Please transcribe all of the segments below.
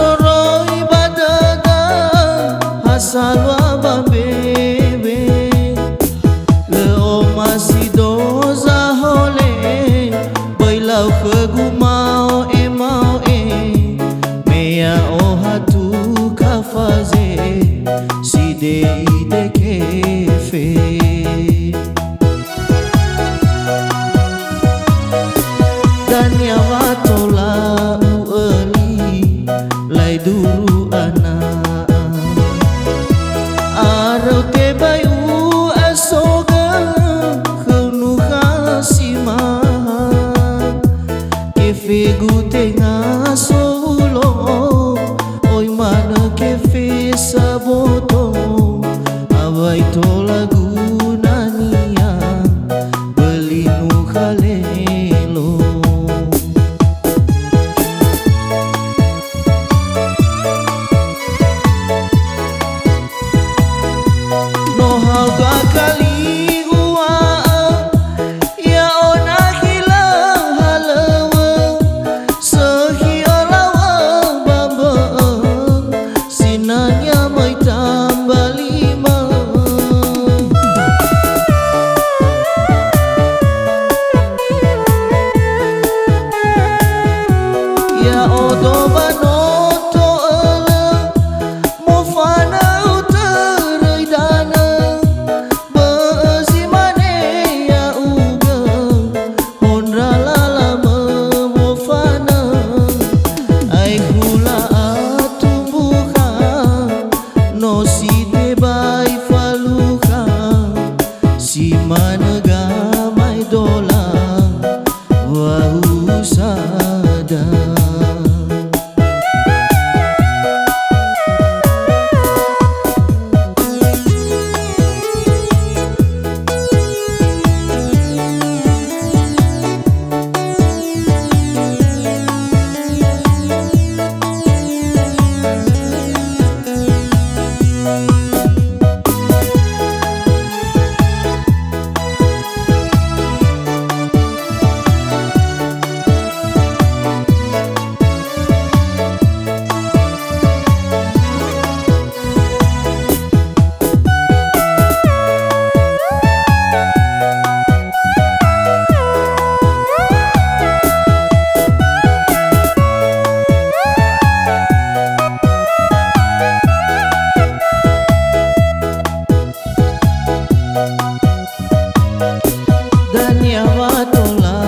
soroi badada hasalwa bambebe leo masih doza hole bailau ke gumau emau mea o hatu kafaze si dei de kefe dan nyawa tola ueli lai duru anak arau te bayu asoga kenu kasima kefe gute ngasolo oi mana kefe saboto awai tola gunania beli nu kalelo no hauga kali ua ya ona hilang halawa sehi alawa bamba sinanya mai tambah lima ya odo banoto ala mufana uterai dana bezimane ya uga honra lalama mufana ai hula atumbuka no si tebai faluka si managa mai dola wau sada dan nyawa tola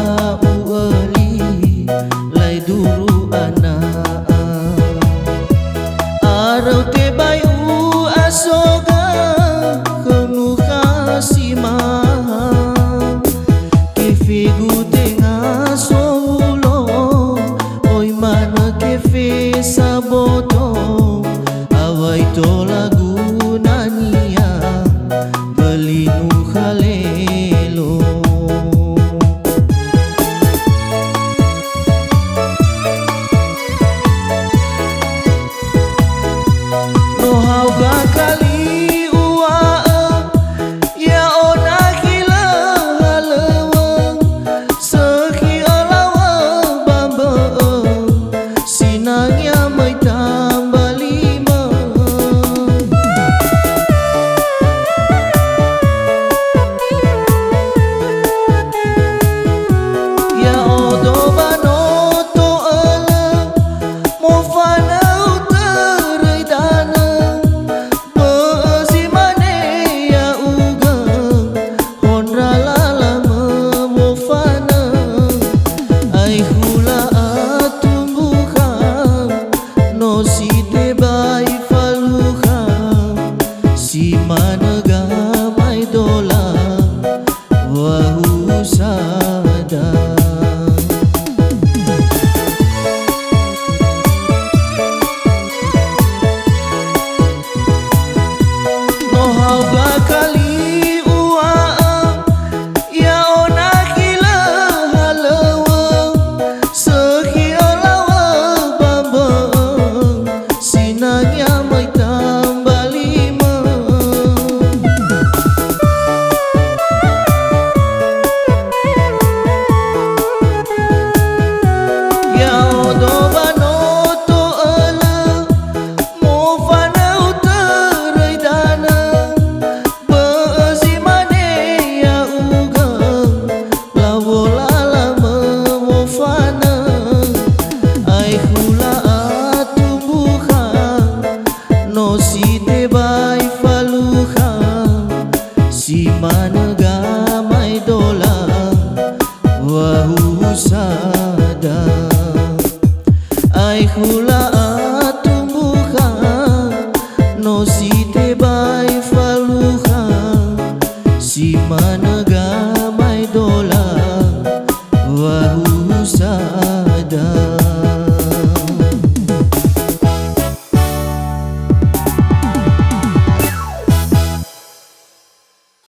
ueli lai duru anak arau te bayu asoga kenu kasima kefe gute ngasolo oi mana kefe saboto awai tola gunania beli nu kalelo no hauga kali ua ya ona hilang halawa sehi alawa bamba sinangnya mai tambah lima usada ai hula